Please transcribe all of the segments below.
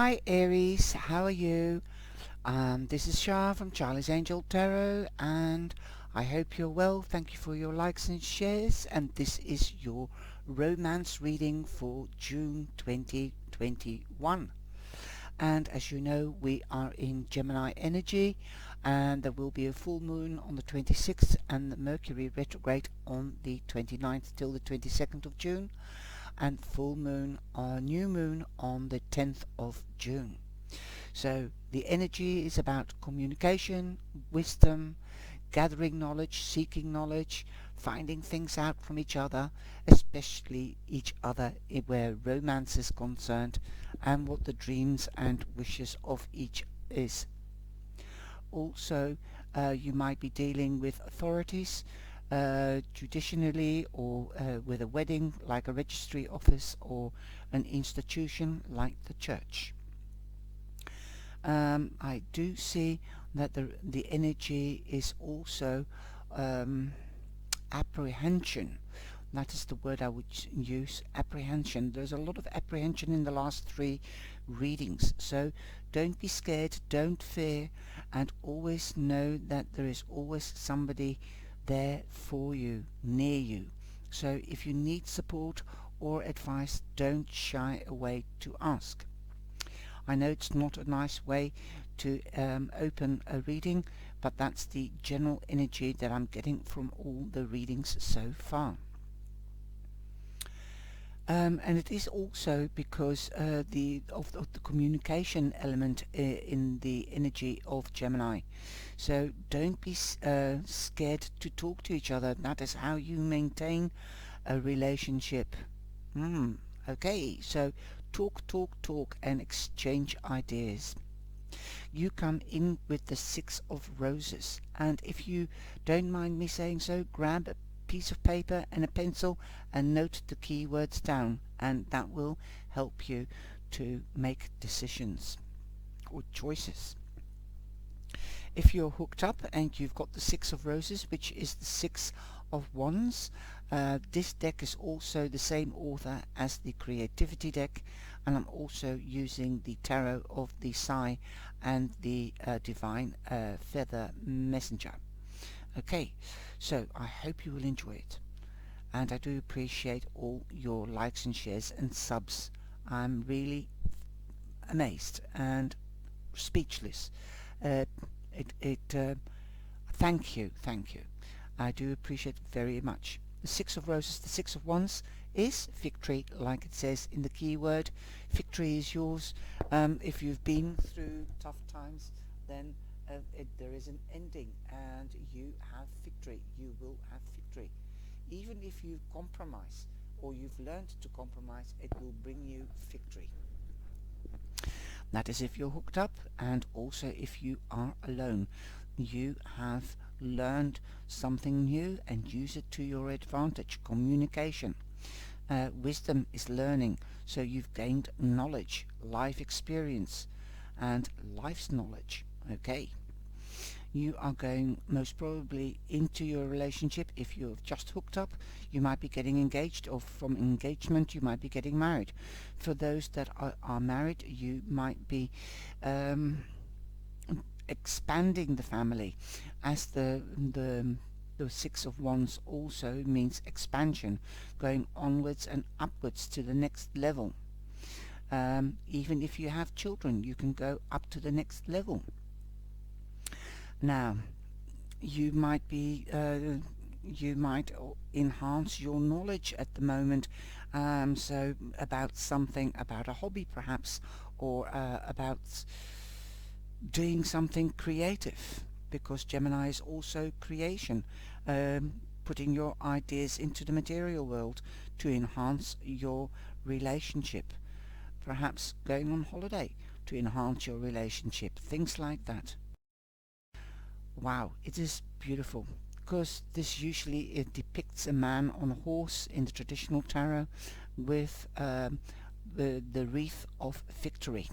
Hi Aries, how are you? This is Shah from CharliesAngelTarot, and I hope you're well. Thank you for your likes and shares, and this is your romance reading for June 2021. And as you know, we are in Gemini energy, and there will be a full moon on the 26th and the Mercury retrograde on the 29th till the 22nd of June, and full moon or new moon on the 10th of June. So the energy is about communication, wisdom, gathering knowledge, seeking knowledge, finding things out from each other, especially each other where romance is concerned, and what the dreams and wishes of each is. Also, you might be dealing with authorities, judicially, or with a wedding like a registry office or an institution like the church. I do see that the energy is also apprehension. That is the word I would use, apprehension. There's a lot of apprehension in the last three readings, so don't be scared, don't fear, and always know that there is always somebody there for you, near you. So if you need support or advice, don't shy away to ask. I know it's not a nice way to open a reading, but that's the general energy that I'm getting from all the readings so far. And it is also because of the communication element in the energy of Gemini. So don't be scared to talk to each other. That is how you maintain a relationship. Okay, so talk and exchange ideas. You come in with the Six of Roses, and if you don't mind me saying so, grab a piece of paper and a pencil and note the keywords down, and that will help you to make decisions or choices. If you're hooked up and you've got the Six of Roses, which is the Six of Wands, this deck is also the same author as the Creativity deck, and I'm also using the Tarot of the Sigh and the Divine Feather Messenger. Okay, so I hope you will enjoy it, and I do appreciate all your likes and shares and subs. I'm really amazed and speechless. Thank you. I do appreciate it very much. The Six of Roses, the Six of Wands is victory, like it says in the keyword. Victory is yours. If you've been through tough times, then there is an ending, and you have victory. You will have victory. Even if you compromise, or you've learned to compromise, it will bring you victory. That is if you're hooked up, and also if you are alone. You have learned something new and use it to your advantage. Communication. Wisdom is learning, so you've gained knowledge, life experience, and life's knowledge. Okay. You are going most probably into your relationship. If you've just hooked up, you might be getting engaged, or from engagement you might be getting married. For those that are married, you might be expanding the family, as the Six of Wands also means expansion, going onwards and upwards to the next level. Even if you have children, you can go up to the next level. Now, you might enhance your knowledge at the moment, so about something, about a hobby perhaps, or about doing something creative, because Gemini is also creation, putting your ideas into the material world to enhance your relationship, perhaps going on holiday to enhance your relationship, things like that. Wow, it is beautiful, because this usually depicts a man on a horse in the traditional tarot with the wreath of victory.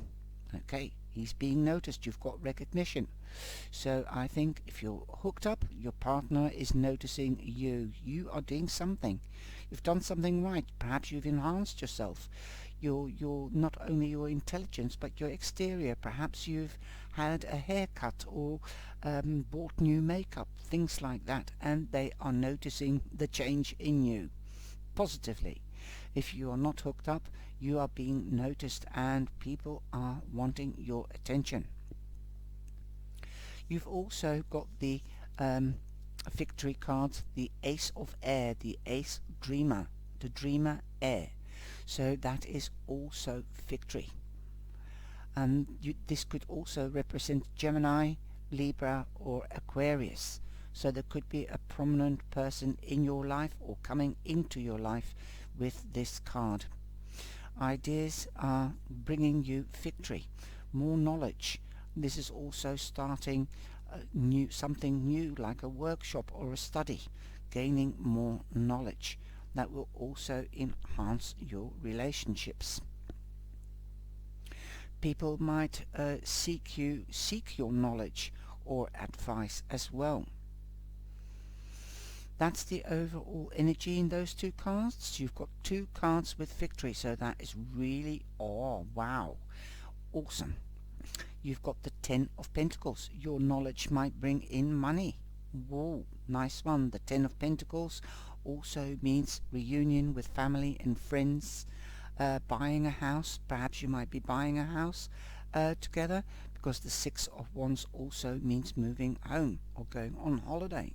Okay, he's being noticed, you've got recognition. So I think if you're hooked up, your partner is noticing you. You are doing something. You've done something right. Perhaps you've enhanced yourself. your not only your intelligence but your exterior. Perhaps you've had a haircut or bought new makeup, things like that, and they are noticing the change in you positively. If you are not hooked up, you are being noticed and people are wanting your attention. You've also got the victory cards, the Ace of Air, the Ace Dreamer, the Dreamer Air. So that is also victory. And this could also represent Gemini, Libra or Aquarius. So there could be a prominent person in your life or coming into your life with this card. Ideas are bringing you victory, more knowledge. This is also starting something new like a workshop or a study, gaining more knowledge. That will also enhance your relationships. People might seek your knowledge or advice as well. That's the overall energy in those two cards. You've got two cards with victory, so that is really, oh wow, awesome. You've got the Ten of Pentacles. Your knowledge might bring in money. Whoa, nice one. The Ten of Pentacles also means reunion with family and friends, buying a house. Perhaps you might be buying a house together, because the Six of Wands also means moving home or going on holiday.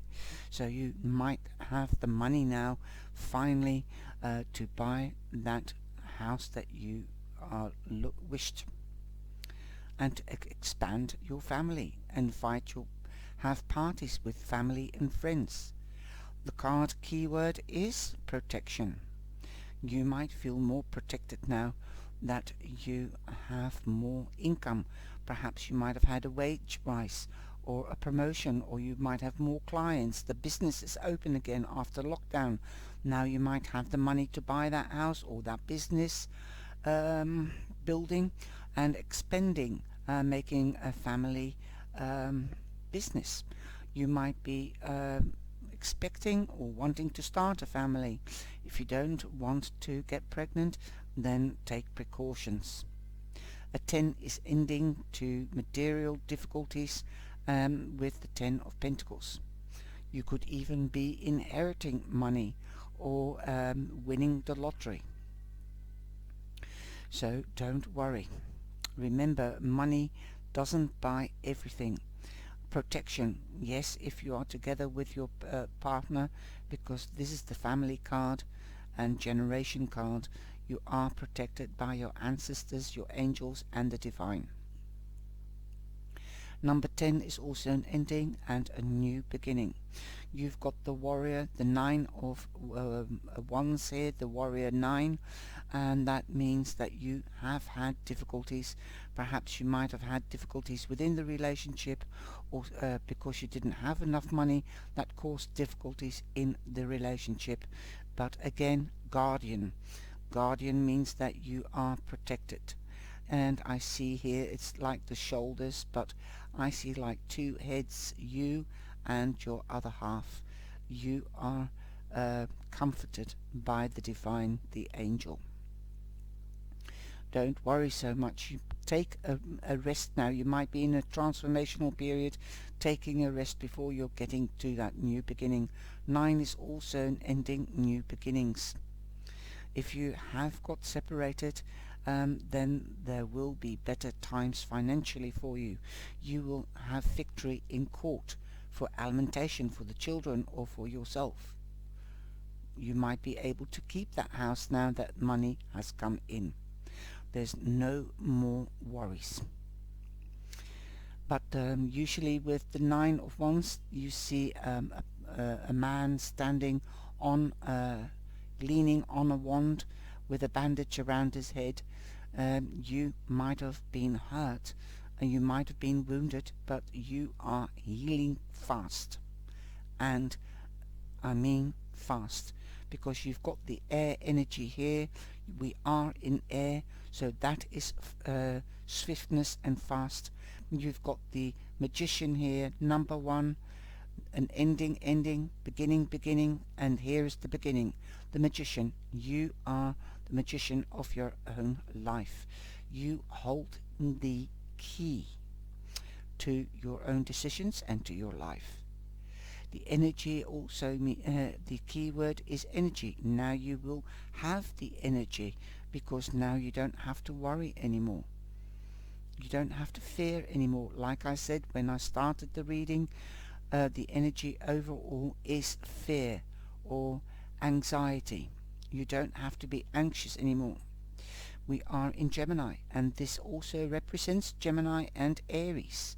So you might have the money now finally to buy that house that you wished, and to expand your family, have parties with family and friends. The card keyword is protection. You might feel more protected now that you have more income. Perhaps you might have had a wage rise or a promotion, or you might have more clients. The business is open again after lockdown. Now you might have the money to buy that house or that business building and expanding, making a family business. You might be expecting or wanting to start a family. If you don't want to get pregnant, then take precautions. A 10 is ending to material difficulties with the 10 of Pentacles. You could even be inheriting money or winning the lottery. So don't worry. Remember, money doesn't buy everything. Protection, yes, if you are together with your partner, because this is the family card and generation card, you are protected by your ancestors, your angels and the divine. Number 10 is also an ending and a new beginning. You've got the warrior, the 9 of wands here, the warrior 9, and that means that you have had difficulties. Perhaps you might have had difficulties within the relationship, or because you didn't have enough money, that caused difficulties in the relationship. But again, guardian. Guardian means that you are protected. And I see here it's like the shoulders, but I see like two heads, you and your other half. You are comforted by the divine, the angel. Don't worry so much. You take a rest now. You might be in a transformational period, taking a rest before you're getting to that new beginning. 9 is also an ending, new beginnings. If you have got separated, then there will be better times financially for you. You will have victory in court for alimentation for the children or for yourself. You might be able to keep that house now that money has come in. There's no more worries. But usually with the 9 of Wands, you see a man standing on leaning on a wand with a bandage around his head. You might have been hurt and you might have been wounded, but you are healing fast. And I mean fast, because you've got the air energy here. We are in air, so that is swiftness and fast. You've got the magician here, number 1, an ending, beginning, and here is the beginning. The magician, you are the magician of your own life. You hold the key to your own decisions and to your life. The energy also, the key word is energy. Now you will have the energy because now you don't have to worry anymore. You don't have to fear anymore. Like I said when I started the reading, the energy overall is fear or anxiety. You don't have to be anxious anymore. We are in Gemini, and this also represents Gemini and Aries,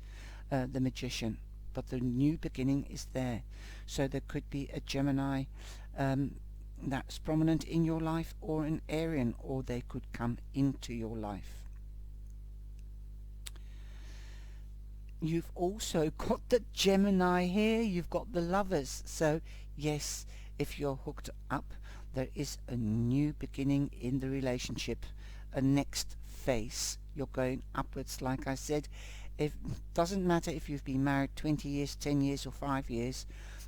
the magician. But the new beginning is there. So there could be a Gemini that's prominent in your life, or an Arian, or they could come into your life. You've also got the Gemini here, you've got the Lovers. So yes, if you're hooked up, there is a new beginning in the relationship, a next phase. You're going upwards, like I said. It doesn't matter if you've been married 20 years, 10 years or 5 years,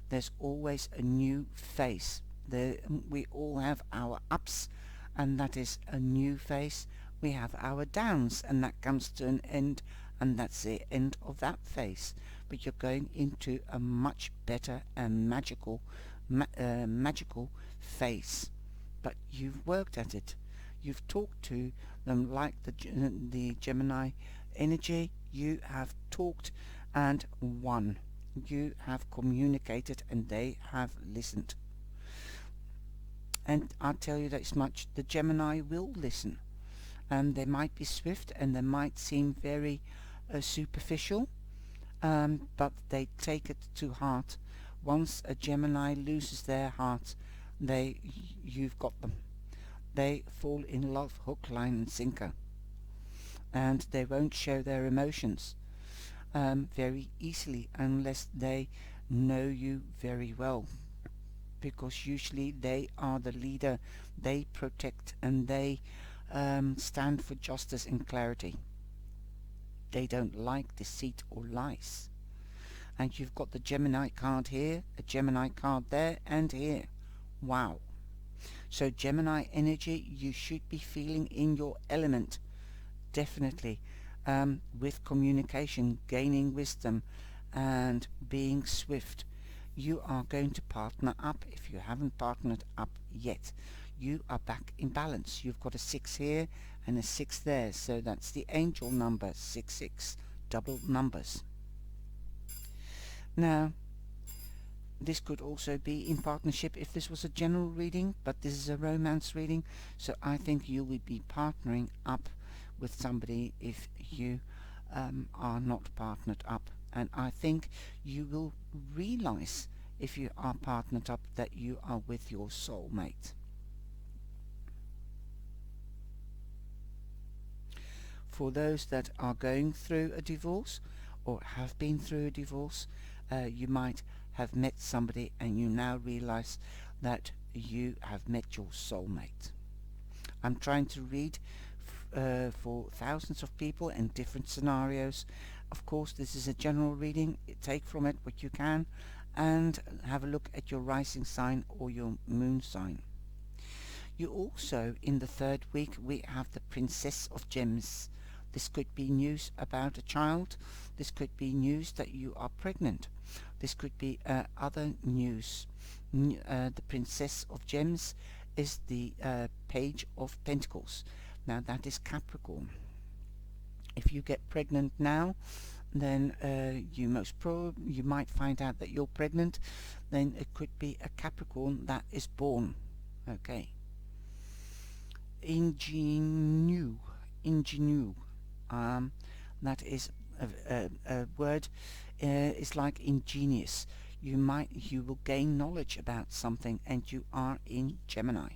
there's always a new phase. We all have our ups, and that is a new phase. We have our downs, and that comes to an end, and that's the end of that phase. But you're going into a much better and magical phase. But you've worked at it. You've talked to them like the Gemini energy. You have talked and won. You have communicated and they have listened. And I'll tell you this much, the Gemini will listen. And they might be swift and they might seem very superficial, but they take it to heart. Once a Gemini loses their heart, you've got them. They fall in love hook, line and sinker. And they won't show their emotions very easily unless they know you very well. Because usually they are the leader, they protect and they stand for justice and clarity. They don't like deceit or lies. And you've got the Gemini card here, a Gemini card there and here. Wow. So Gemini energy, you should be feeling in your element. Definitely. With communication, gaining wisdom and being swift. You are going to partner up if you haven't partnered up yet. You are back in balance. You've got a 6 here and a 6 there, so that's the angel number 66, double numbers. Now this could also be in partnership if this was a general reading, but this is a romance reading, so I think you will be partnering up with somebody if you are not partnered up. And I think you will realize if you are partnered up that you are with your soulmate. For those that are going through a divorce or have been through a divorce, you might have met somebody and you now realize that you have met your soulmate. I'm trying to read for thousands of people in different scenarios. Of course, this is a general reading. Take from it what you can and have a look at your rising sign or your moon sign. You also, in the third week, we have the Princess of Gems. This could be news about a child. This could be news that you are pregnant. This could be other news. The Princess of Gems is the Page of Pentacles. Now that is Capricorn. If you get pregnant now, then you might find out that you're pregnant. Then it could be a Capricorn that is born. Okay. Ingenue. That is a word. Is like ingenious. You will gain knowledge about something, and you are in Gemini.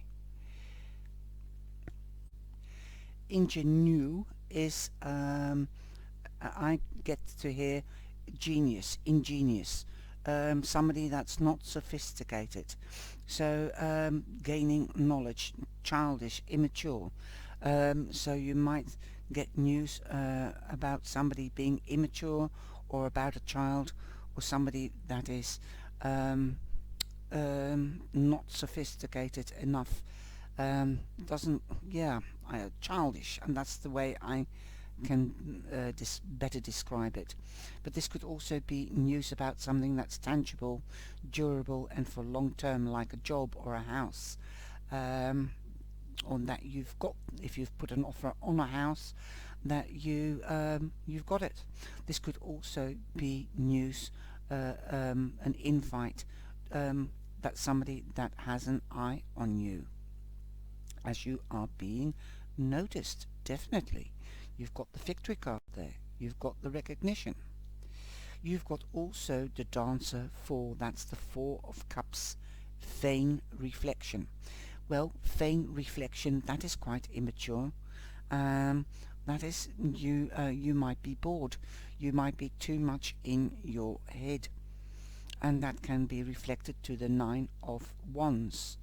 Ingenue is I get to hear genius, ingenious, somebody that's not sophisticated. So gaining knowledge, childish, immature. So you might get news about somebody being immature, or about a child, or somebody that is not sophisticated enough Doesn't, yeah, childish, and that's the way I can better describe it. But this could also be news about something that's tangible, durable, and for long term, like a job or a house. Um, on that you've got, if you've put an offer on a house, that you've got it. This could also be news, an invite, that somebody that has an eye on you, as you are being noticed. Definitely, you've got the victory card there. You've got the recognition. You've got also the dancer 4. That's the 4 of Cups. Vain reflection. Well, vain reflection, that is quite immature. Um, that is, you might be bored. You might be too much in your head. And that can be reflected to the 9 of Wands.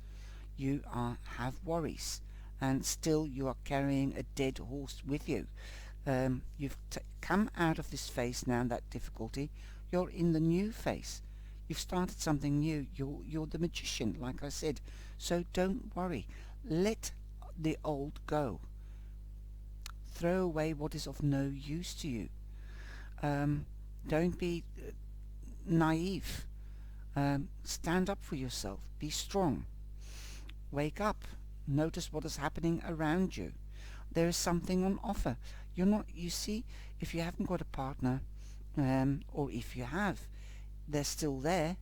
You have worries. And still you are carrying a dead horse with you. You've come out of this phase now, that difficulty. You're in the new phase. You've started something new. You're the magician, like I said. So don't worry. Let the old go. Throw away what is of no use to you. Um, don't be naive. Stand up for yourself. Be strong. Wake up. Notice what is happening around you. There is something on offer. You're not, you see, if you haven't got a partner, or if you have, they're still there.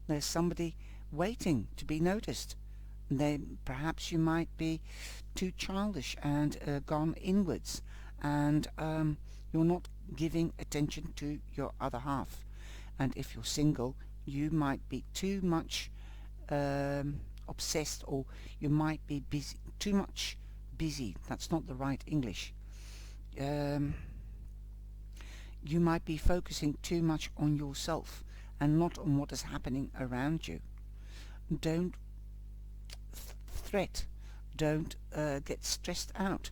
There's somebody waiting to be noticed. Perhaps you might be too childish and gone inwards, and you're not giving attention to your other half. And if you're single, you might be too much obsessed, or you might be busy, too much busy. That's not the right English. Um, you might be focusing too much on yourself and not on what is happening around you. Don't threat. Don't get stressed out.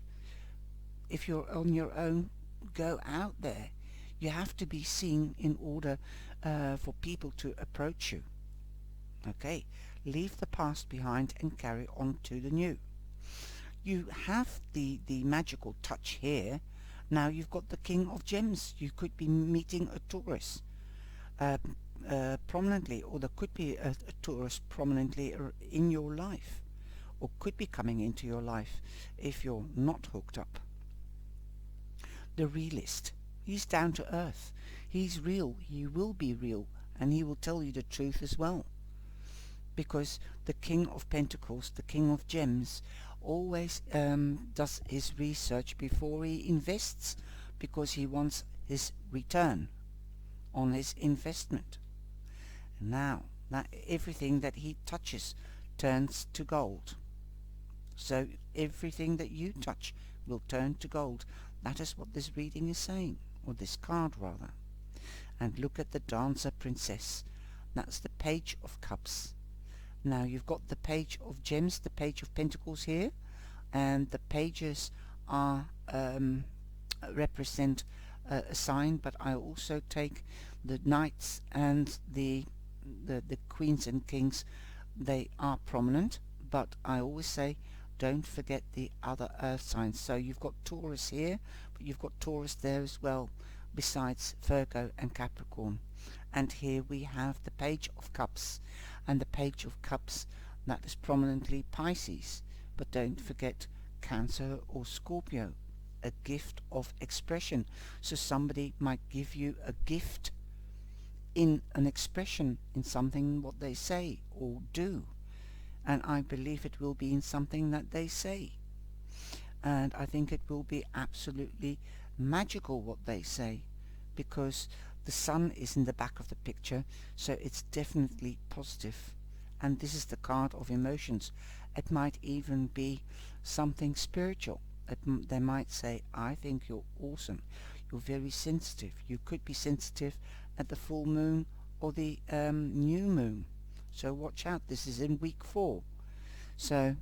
If you're on your own, go out there. You have to be seen in order for people to approach you. Okay, leave the past behind and carry on to the new. You have the magical touch here. Now you've got the King of Gems. You could be meeting a Taurus uh, prominently, or there could be a Taurus prominently in your life, or could be coming into your life if you're not hooked up. The realist. He's down to earth. He's real. He will be real, and he will tell you the truth as well. Because the King of Pentacles, the King of Gems, always does his research before he invests, because he wants his return on his investment. Now, that everything that he touches turns to gold. So everything that you touch will turn to gold. That is what this reading is saying, or this card rather. And look at the Dancer Princess. That's the Page of Cups. Now you've got the Page of Gems, the Page of Pentacles here, and the pages are represent a sign, but I also take the Knights and the Queens and Kings. They are prominent, but I always say don't forget the other earth signs. So you've got Taurus here, but you've got Taurus there as well, besides Virgo and Capricorn. And here we have the Page of Cups, and the Page of Cups, that is prominently Pisces. But don't forget Cancer or Scorpio, a gift of expression. So somebody might give you a gift in an expression, in something what they say or do, and I believe it will be in something that they say, and I think it will be absolutely magical what they say, because the sun is in the back of the picture, so it's definitely positive. And this is the card of emotions. It might even be something spiritual. They might say, I think you're awesome, you're very sensitive. You could be sensitive at the full moon or the new moon, so watch out. This is in week 4, so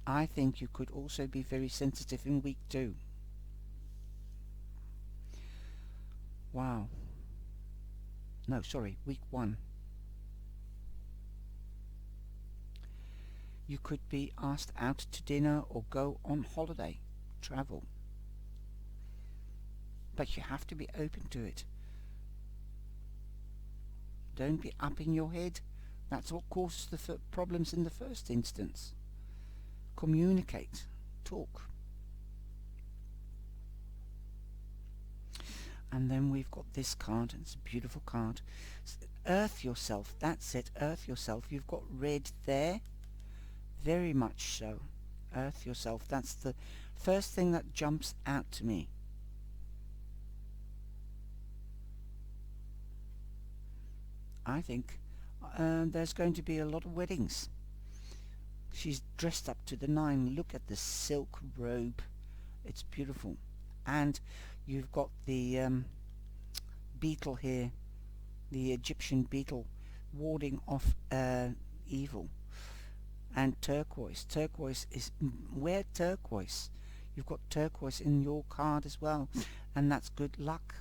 I think you could also be very sensitive in week 2. Wow. No, sorry, week 1. You could be asked out to dinner or go on holiday, travel. But you have to be open to it. Don't be up in your head. That's what causes the problems in the first instance. Communicate. Talk. And then we've got this card. It's a beautiful card. Earth yourself. That's it. Earth yourself. You've got red there. Very much so. Earth yourself. That's the first thing that jumps out to me. I think there's going to be a lot of weddings. She's dressed up to the nine. Look at the silk robe. It's beautiful. And you've got the beetle here, the Egyptian beetle, warding off evil. And turquoise. Turquoise is... Wear turquoise. You've got turquoise in your card as well. And that's good luck.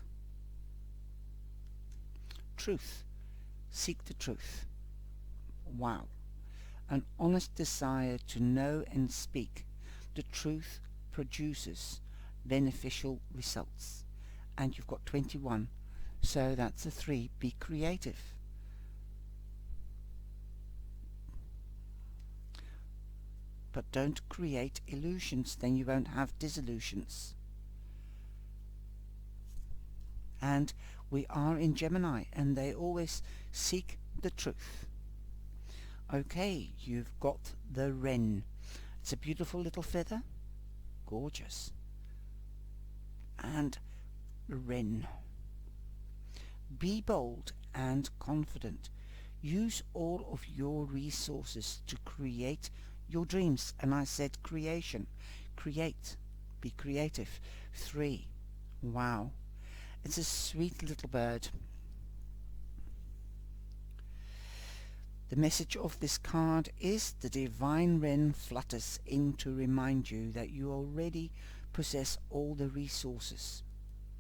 Truth. Seek the truth. Wow. An honest desire to know and speak the truth produces beneficial results. And you've got 21. So that's a 3. Be creative. But don't create illusions, then you won't have disillusions. And we are in Gemini, and they always seek the truth. Okay, you've got the wren. It's a beautiful little feather. Gorgeous. And wren. Be bold and confident. Use all of your resources to create your dreams. And I said creation. Create. Be creative. 3. Wow. It's a sweet little bird. The message of this card is the divine wren flutters in to remind you that you already possess all the resources.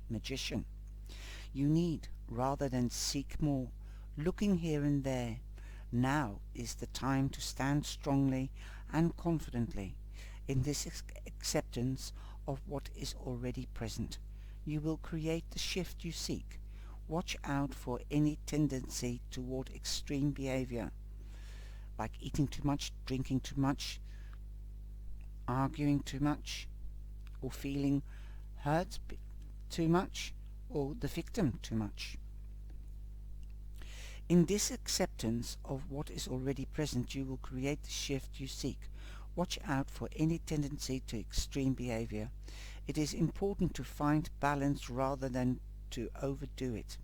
Magician. You need, rather than seek more, looking here and there. Now is the time to stand strongly and confidently in this acceptance of what is already present. You will create the shift you seek. Watch out for any tendency toward extreme behavior, like eating too much, drinking too much, arguing too much, or feeling hurt too much, or the victim too much. In this acceptance of what is already present, you will create the shift you seek. Watch out for any tendency to extreme behavior. It is important to find balance rather than to overdo it.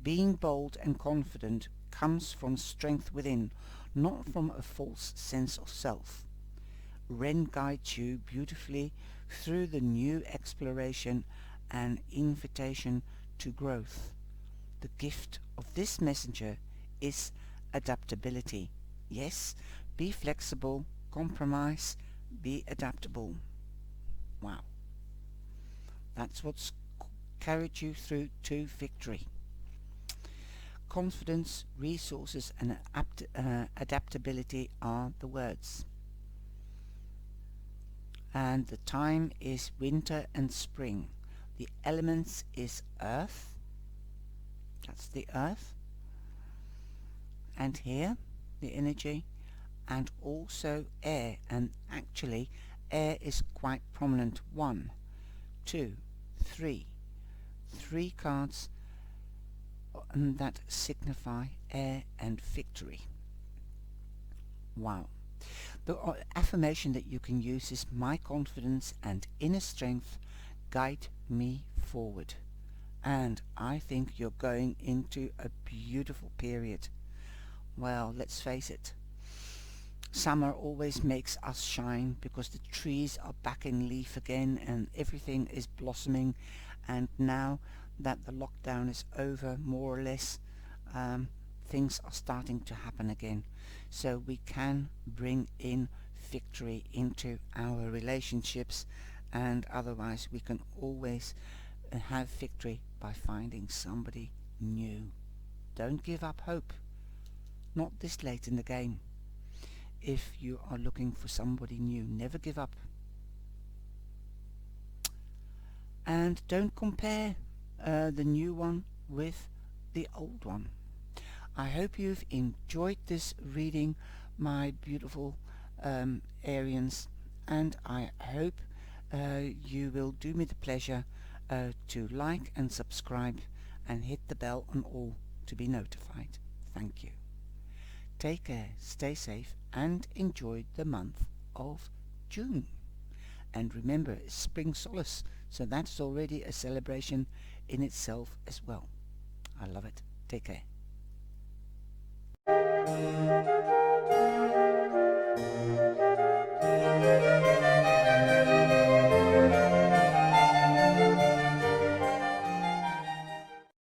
Being bold and confident comes from strength within, not from a false sense of self. Wren guides you beautifully through the new exploration and invitation to growth. The gift of this messenger is adaptability. Yes, be flexible, compromise, be adaptable. Wow. That's what's carried you through to victory. Confidence, resources and adaptability are the words. And the time is winter and spring. The elements is earth. That's the earth. And here, the energy. And also air. And actually, air is quite prominent. 1, 2, 3. 3 cards that signify air and victory. Wow. The affirmation that you can use is my confidence and inner strength guide me forward. And I think you're going into a beautiful period. Well, let's face it. Summer always makes us shine because the trees are back in leaf again and everything is blossoming, and now that the lockdown is over more or less, things are starting to happen again, so we can bring in victory into our relationships, and otherwise we can always have victory by finding somebody new. Don't give up hope, not this late in the game. if you are looking for somebody new. Never give up. And don't compare the new one with the old one. I hope you've enjoyed this reading, my beautiful Arians, and I hope you will do me the pleasure to like and subscribe and hit the bell on all to be notified. Thank you. Take care, stay safe, and enjoy the month of June. And remember, it's spring solace, so that's already a celebration in itself as well. I love it. Take care.